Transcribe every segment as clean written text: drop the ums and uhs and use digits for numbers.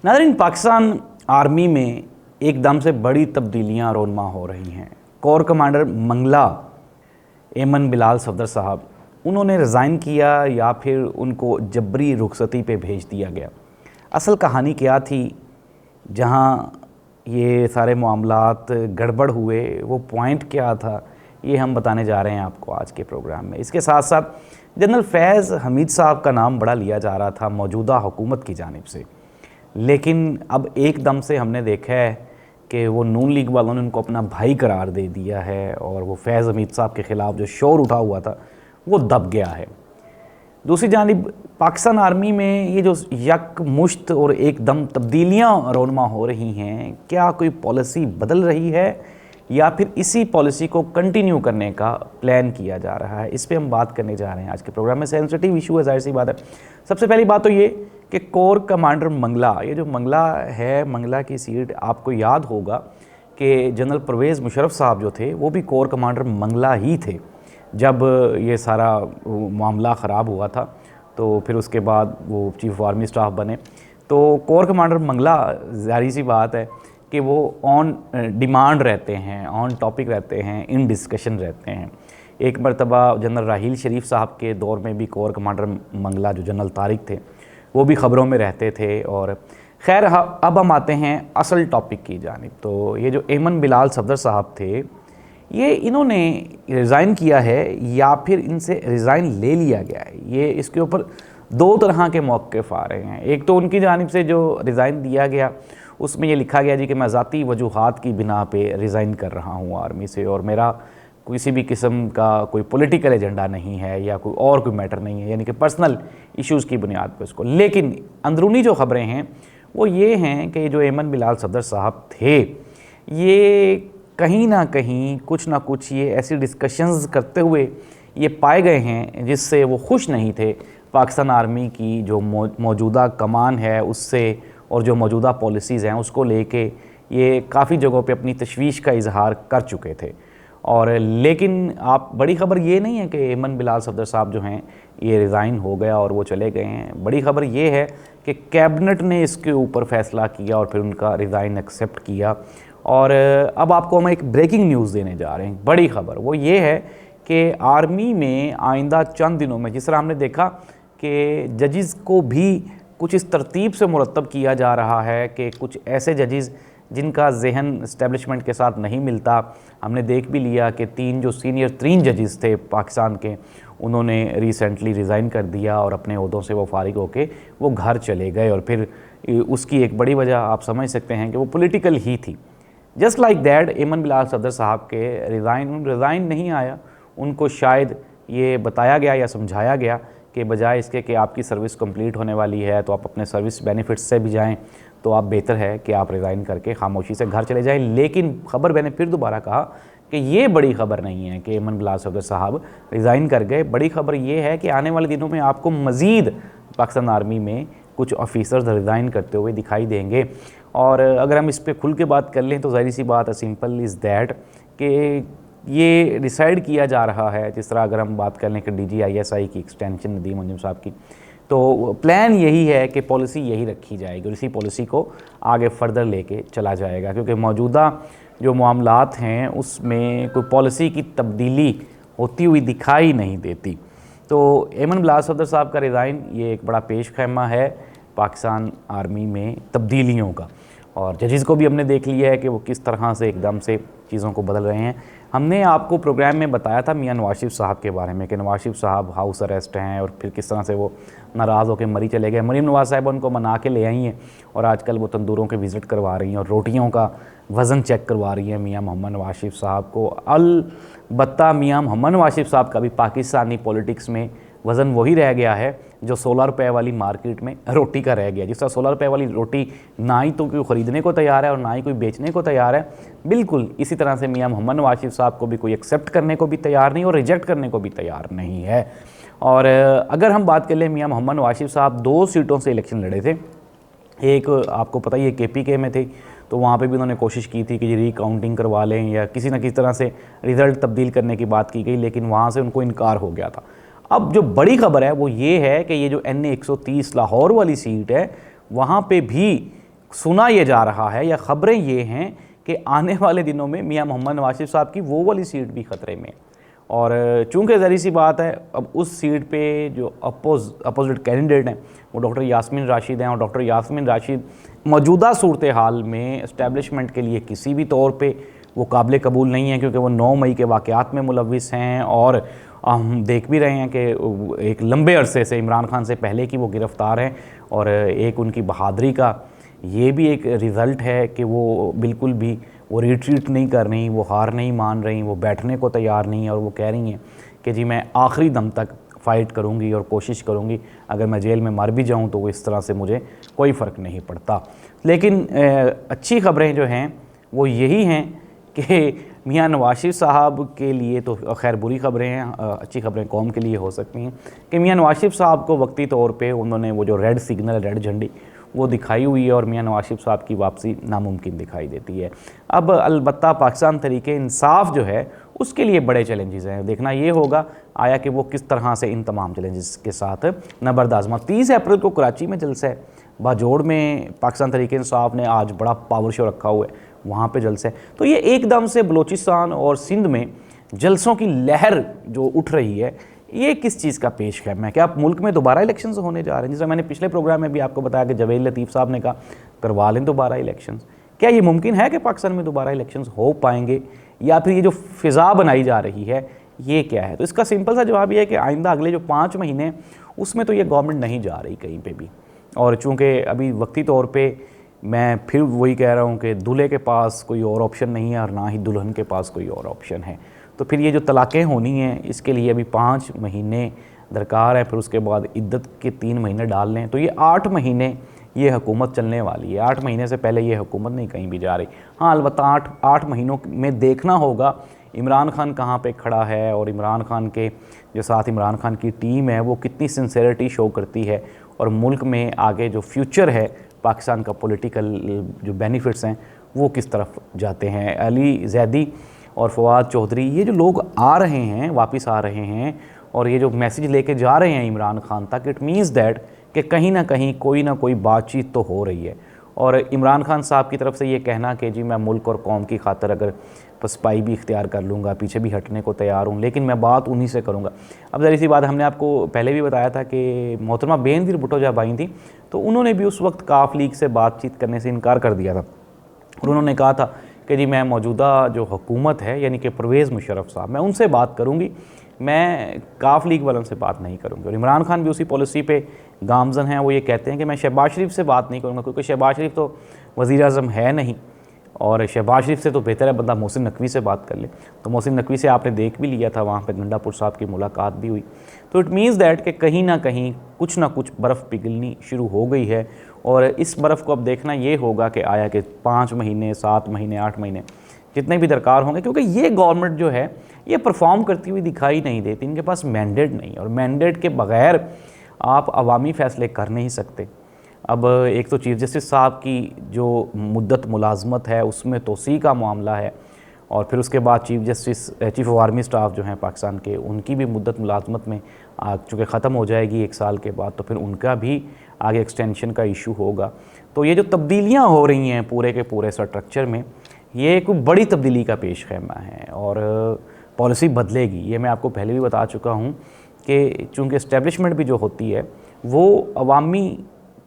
नाज़रीन, पाकिस्तान आर्मी में एकदम से बड़ी तब्दीलियां रोनमा हो रही हैं। कोर कमांडर मंगला एमन बिलाल सफदर साहब, उन्होंने रिज़ाइन किया या फिर उनको जबरी रुखसती पे भेज दिया गया। असल कहानी क्या थी, जहां ये सारे मामलात गड़बड़ हुए, वो पॉइंट क्या था, ये हम बताने जा रहे हैं आपको आज के प्रोग्राम में। इसके साथ साथ जनरल फैज़ हमीद साहब का नाम बड़ा लिया जा रहा था मौजूदा हुकूमत की जानिब से, लेकिन अब एकदम से हमने देखा है कि वो नून लीग वालों ने उनको अपना भाई करार दे दिया है और वो फैज़ हमीद साहब के ख़िलाफ़ जो शोर उठा हुआ था वो दब गया है। दूसरी जानिब पाकिस्तान आर्मी में ये जो यकमुश्त और एकदम तब्दीलियाँ रोनमा हो रही हैं, क्या कोई पॉलिसी बदल रही है या फिर इसी पॉलिसी को कंटिन्यू करने का प्लान किया जा रहा है, इस पे हम बात करने जा रहे हैं आज के प्रोग्राम में। सेंसिटिव इशू है, जाहिर सी बात है। सबसे पहली बात तो ये कि कोर कमांडर मंगला, ये जो मंगला है, मंगला की सीट आपको याद होगा कि जनरल परवेज़ मुशर्रफ साहब जो थे वो भी कोर कमांडर मंगला ही थे जब ये सारा मामला ख़राब हुआ था। तो फिर उसके बाद वो चीफ़ आर्मी स्टाफ बने। तो कोर कमांडर मंगला, ज़ाहिर सी बात है कि वो ऑन डिमांड रहते हैं, ऑन टॉपिक रहते हैं, इन डिस्कशन रहते हैं। एक मरतबा जनरल राहील शरीफ साहब के दौर में भी कोर कमांडर मंगला जो जनरल तारिक थे वो भी ख़बरों में रहते थे। और खैर, अब हम आते हैं असल टॉपिक की जानिब। तो ये जो एमन बिलाल सफदर साहब थे, ये इन्होंने रिज़ाइन किया है या फिर इनसे रिज़ाइन ले लिया गया है, ये इसके ऊपर दो तरह के मौक़िफ़ आ रहे हैं। एक तो उनकी जानिब से जो रिज़ाइन दिया गया उसमें ये लिखा गया जी कि मैं ज़ाती वजूहात की बिना पे रिज़ाइन कर रहा हूँ आर्मी से और मेरा किसी भी किस्म का कोई पॉलिटिकल एजेंडा नहीं है या कोई मैटर नहीं है, यानी कि पर्सनल इश्यूज़ की बुनियाद पर उसको। लेकिन अंदरूनी जो ख़बरें हैं वो ये हैं कि जो एमन बिलाल सफदर साहब थे, ये कहीं ना कहीं कुछ ना कुछ ये ऐसी डिस्कशंस करते हुए ये पाए गए हैं जिससे वो खुश नहीं थे पाकिस्तान आर्मी की जो मौजूदा कमान है उससे, और जो मौजूदा पॉलिसीज़ हैं उसको लेके ये काफ़ी जगहों पे अपनी तशवीश का इजहार कर चुके थे। और लेकिन आप बड़ी ख़बर ये नहीं है कि एमन बिलाल सफदर साहब जो हैं ये रिज़ाइन हो गया और वो चले गए हैं। बड़ी ख़बर ये है कि कैबिनेट ने इसके ऊपर फ़ैसला किया और फिर उनका रिज़ाइन एक्सेप्ट किया। और अब आपको हम एक ब्रेकिंग न्यूज़ देने जा रहे हैं। बड़ी ख़बर वो ये है कि आर्मी में आइंदा चंद दिनों में, जिस तरह हमने देखा कि जजेस को भी कुछ इस तरतीब से मुरतब किया जा रहा है कि कुछ ऐसे जजेस जिनका जहन इस्टेब्लिशमेंट के साथ नहीं मिलता, हमने देख भी लिया कि 3 जो सीनियर 3 जजेस थे पाकिस्तान के, उन्होंने रिसेंटली रिज़ाइन कर दिया और अपने ओहदों से वो फारिग होके वो घर चले गए। और फिर उसकी एक बड़ी वजह आप समझ सकते हैं कि वो पॉलिटिकल ही थी। जस्ट लाइक दैट एमन बिलाल सफदर साहब के रिज़ाइन नहीं आया, उनको शायद ये बताया गया या समझाया गया कि बजाय इसके कि आपकी सर्विस कंप्लीट होने वाली है तो आप अपने सर्विस बेनिफिट्स से भी जाएं, तो आप बेहतर है कि आप रिज़ाइन करके खामोशी से घर चले जाएं। लेकिन ख़बर मैंने फिर दोबारा कहा कि ये बड़ी ख़बर नहीं है कि एमन बिलाल सफदर साहब रिज़ाइन कर गए। बड़ी ख़बर ये है कि आने वाले दिनों में आपको मज़ीद पाकिस्तान आर्मी में कुछ ऑफिसर्स रिज़ाइन करते हुए दिखाई देंगे। और अगर हम इस पर खुल के बात कर लें तो ज़ाहिर सी बात है, सिंपल इज़ दैट कि ये डिसाइड किया जा रहा है, जिस तरह अगर हम बात कर लें कि DGISI की एक्सटेंशन नदीम मुंजिम साहब की, तो प्लान यही है कि पॉलिसी यही रखी जाएगी और इसी पॉलिसी को आगे फर्दर लेके चला जाएगा, क्योंकि मौजूदा जो मामलात हैं उसमें कोई पॉलिसी की तब्दीली होती हुई दिखाई नहीं देती। तो एमन बिलाल सफदर साहब का रिज़ाइन ये एक बड़ा पेश खैमा है पाकिस्तान आर्मी में तब्दीलियों का। और जजेस को भी हमने देख लिया है कि वो किस तरह से एकदम से चीज़ों को बदल रहे हैं। हमने आपको प्रोग्राम में बताया था मियां नवाज शरीफ साहब के बारे में कि नवाज शरीफ साहब हाउस अरेस्ट हैं और फिर किस तरह से वो नाराज़ होकर मरी चले गए। मरीम नवाज साहब उनको मना के ले आई हैं और आजकल वो तंदूरों के विज़िट करवा रही हैं और रोटियों का वज़न चेक करवा रही हैं मियां मोहम्मद नवाज शरीफ साहब को। अलबत्ता मियां मोहम्मद नवाज शरीफ साहब का भी पाकिस्तानी पॉलिटिक्स में वज़न वही रह गया है जो 16 रुपए वाली मार्केट में रोटी का रह गया। जिस तरह 16 रुपए वाली रोटी ना ही तो कोई ख़रीदने को तैयार है और ना ही कोई बेचने को तैयार है, बिल्कुल इसी तरह से मियां मोहम्मद नवाज शरीफ साहब को भी कोई एक्सेप्ट करने को भी तैयार नहीं और रिजेक्ट करने को भी तैयार नहीं है। और अगर हम बात कर लें, मियां मोहम्मद नवाज शरीफ साहब 2 सीटों से इलेक्शन लड़े थे। एक आपको पता ही है KPK में थी, तो वहाँ पे भी उन्होंने कोशिश की थी कि रिकाउंटिंग करवा लें या किसी न किसी तरह से रिज़ल्ट तब्दील करने की बात की गई, लेकिन वहाँ से उनको इनकार हो गया था। अब जो बड़ी खबर है वो ये है कि ये जो NA 130 लाहौर वाली सीट है, वहाँ पे भी सुना ये जा रहा है या ख़बरें ये हैं कि आने वाले दिनों में मियां मोहम्मद नवाज शरीफ साहब की वो वाली सीट भी ख़तरे में। और चूंकि ज़री सी बात है, अब उस सीट पे जो अपोजिट कैंडिडेट हैं वो डॉक्टर यास्मीन राशिद हैं, और डॉक्टर यास्मीन राशिद मौजूदा सूरत हाल में इस्टेब्लिशमेंट के लिए किसी भी तौर पे वो काबिल कबूल नहीं है, क्योंकि वो 9 मई के वाक़यात में मुलविस हैं। और हम देख भी रहे हैं कि एक लंबे अरसे से, इमरान खान से पहले की वो गिरफ़्तार हैं, और एक उनकी बहादरी का ये भी एक रिज़ल्ट है कि वो बिल्कुल भी वो रिट्रीट नहीं कर रही, वो हार नहीं मान रही, वो बैठने को तैयार नहीं है, और वो कह रही हैं कि जी मैं आखिरी दम तक फ़ाइट करूंगी और कोशिश करूंगी, अगर मैं जेल में मर भी जाऊं तो इस तरह से मुझे कोई फ़र्क नहीं पड़ता। लेकिन अच्छी ख़बरें जो हैं वो यही हैं कि मियां नवाज शरीफ साहब के लिए तो खैर बुरी ख़बरें हैं, अच्छी ख़बरें कौम के लिए हो सकती हैं कि मियां नवाज शरीफ साहब को वक्ती तौर पे उन्होंने वो जो रेड सिग्नल, रेड झंडी वो दिखाई हुई है, और मियां नवाज शरीफ साहब की वापसी नामुमकिन दिखाई देती है। अब अलबत्ता पाकिस्तान तहरीक इंसाफ जो है उसके लिए बड़े चैलेंजेस हैं। देखना ये होगा आया कि वो किस तरह से इन तमाम चैलेंजेस के साथ नबर्द आज़मा। 30 अप्रैल को कराची में जलसा है, बाजोड़ में पाकिस्तान तहरीक इंसाफ ने आज बड़ा पावर शो रखा हुआ है, वहाँ पे जलसा है। तो ये एकदम से बलूचिस्तान और सिंध में जलसों की लहर जो उठ रही है, ये किस चीज़ का पेश है? मैं क्या आप मुल्क में दोबारा इलेक्शंस होने जा रहे हैं? जिस तरह मैंने पिछले प्रोग्राम में भी आपको बताया कि जवेद लतीफ़ साहब ने कहा करवा लें दोबारा इलेक्शंस। क्या ये मुमकिन है कि पाकिस्तान में दोबारा इलेक्शंस हो पाएंगे, या फिर ये जो फ़िज़ा बनाई जा रही है ये क्या है? तो इसका सिंपल सा जवाब ये है कि आइंदा अगले जो 5 महीने उसमें तो ये गवर्नमेंट नहीं जा रही कहीं पे भी। और चूँकि अभी वक्ती तौर पे मैं फिर वही कह रहा हूँ कि दूल्हे के पास कोई और ऑप्शन नहीं है और ना ही दुल्हन के पास कोई और ऑप्शन है, तो फिर ये जो तलाक़ें होनी हैं इसके लिए अभी 5 महीने दरकार है, फिर उसके बाद इद्दत के 3 महीने डाल लें तो ये 8 महीने ये हुकूमत चलने वाली है। 8 महीने से पहले ये हुकूमत नहीं कहीं भी जा रही। हाँ, अलबत्ता 8 महीनों में देखना होगा इमरान खान कहाँ पे खड़ा है, और इमरान खान के जो साथ इमरान खान की टीम है वो कितनी सिंसेरिटी शो करती है, और मुल्क में आगे जो फ्यूचर है पाकिस्तान का पॉलिटिकल जो बेनिफिट्स हैं वो किस तरफ जाते हैं। अली जैदी और फवाद चौधरी ये जो लोग आ रहे हैं, वापस आ रहे हैं, और ये जो मैसेज लेके जा रहे हैं इमरान खान तक, इट मीन्स दैट कि कहीं ना कहीं कोई ना कोई बातचीत तो हो रही है। और इमरान खान साहब की तरफ से ये कहना कि जी मैं मुल्क और कौम की खातिर अगर पसपाई भी इख्तियार कर लूँगा, पीछे भी हटने को तैयार हूँ, लेकिन मैं बात उन्हीं से करूँगा। अब ज़री सी बात, हमने आपको पहले भी बताया था कि मोहतरमा बेनज़ीर भुट्टो जब आई थी तो उन्होंने भी उस वक्त काफ लीग से बातचीत करने से इनकार कर दिया था, और उन्होंने कहा था कि जी मैं मौजूदा जो हुकूमत है यानी कि परवेज़ मुशर्रफ साहब, मैं उनसे बात करूँगी, मैं काफ लीग वालों से बात नहीं करूँगी। और इमरान खान भी उसी पॉलिसी पे गामजन हैं, वो ये कहते हैं कि मैं शहबाज शरीफ से बात नहीं करूँगा, क्योंकि शहबाज शरीफ तो वज़ीर आज़म है नहीं, और शहबाज शरीफ से तो बेहतर है बंदा मोहसिन नकवी से बात कर ले। तो मोहसिन नकवी से आपने देख भी लिया था, वहाँ पे गंडापुर साहब की मुलाकात भी हुई। तो इट मीन्स दैट कि कहीं ना कहीं कुछ ना कुछ बर्फ़ पिघलनी शुरू हो गई है, और इस बर्फ़ को अब देखना ये होगा कि आया कि 5 महीने, 7 महीने, 8 महीने जितने भी दरकार होंगे, क्योंकि ये गवर्नमेंट जो है ये परफॉर्म करती हुई दिखाई नहीं देती। इनके पास मैंडेट नहीं, और मैंडेट के बग़ैर आप अवामी फ़ैसले कर नहीं सकते। अब एक तो चीफ़ जस्टिस साहब की जो मुद्दत मुलाजमत है उसमें तोसी का मामला है, और फिर उसके बाद चीफ़ ऑफ आर्मी स्टाफ जो हैं पाकिस्तान के, उनकी भी मुद्दत मुलाजमत में चूँकि ख़त्म हो जाएगी 1 साल के बाद, तो फिर उनका भी आगे एक्सटेंशन का इशू होगा। तो ये जो तब्दीलियाँ हो रही हैं पूरे के पूरे स्ट्रक्चर में, ये एक बड़ी तब्दीली का पेश खैमा है, और पॉलिसी बदलेगी। ये मैं आपको पहले भी बता चुका हूँ कि चूँकि इस्टेब्लिशमेंट भी जो होती है वो अवामी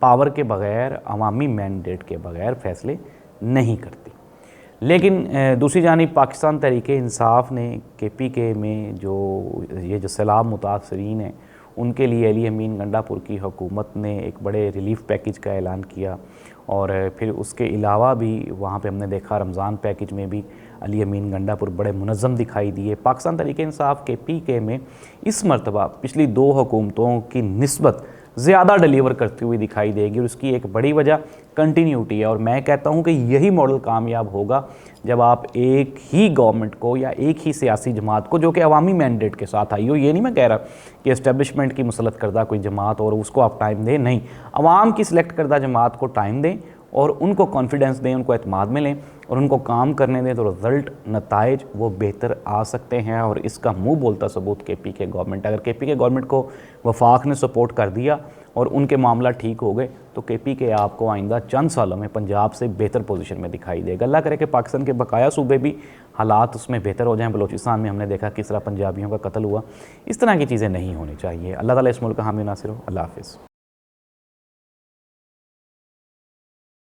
पावर के बग़ैर, अवामी मैंडेट के बग़ैर फ़ैसले नहीं करती। लेकिन दूसरी जानिब पाकिस्तान तहरीक इंसाफ ने KPK में जो सैलाब मुतासरीन हैं उनके लिए अली अमीन गंडापुर की हुकूमत ने एक बड़े रिलीफ़ पैकेज का ऐलान किया, और फिर उसके अलावा भी वहाँ पे हमने देखा रमज़ान पैकेज में भी अली अमीन गंडापुर बड़े मुनज़्ज़म दिखाई दिए। पाकिस्तान तहरीक इंसाफ KPK में इस मरतबा पिछली 2 हुकूमतों की निस्बत ज़्यादा डिलीवर करती हुई दिखाई देगी, और उसकी एक बड़ी वजह कंटिन्यूटी है। और मैं कहता हूँ कि यही मॉडल कामयाब होगा जब आप एक ही गवर्नमेंट को या एक ही सियासी जमात को जो कि अवामी मैंडेट के साथ आई हो, ये नहीं मैं कह रहा कि इस्टेब्लिशमेंट की मुसलत करदा कोई जमात और उसको आप टाइम दें, नहीं, अवाम की सिलेक्ट करदा जमात को टाइम दें और उनको कॉन्फिडेंस दें, उनको एतमाद में लें और उनको काम करने दें, तो रिज़ल्ट नताइज वो बेहतर आ सकते हैं। और इसका मुंह बोलता सबूत केपी के गवर्नमेंट। अगर केपी के गवर्नमेंट को वफाक ने सपोर्ट कर दिया और उनके मामला ठीक हो गए तो केपी के आपको आइंदा चंद सालों में पंजाब से बेहतर पोजीशन में दिखाई देगा। अल्लाह करे कि पाकिस्तान के बकाया सूबे भी हालात उसमें बेहतर हो जाएं। बलूचिस्तान में हमने देखा किस तरह पंजाबियों का कत्ल हुआ। इस तरह की चीज़ें नहीं होनी चाहिए। अल्लाह ताला इस मुल्क का हामी नासिर हो। अल्लाह हाफ़िज़।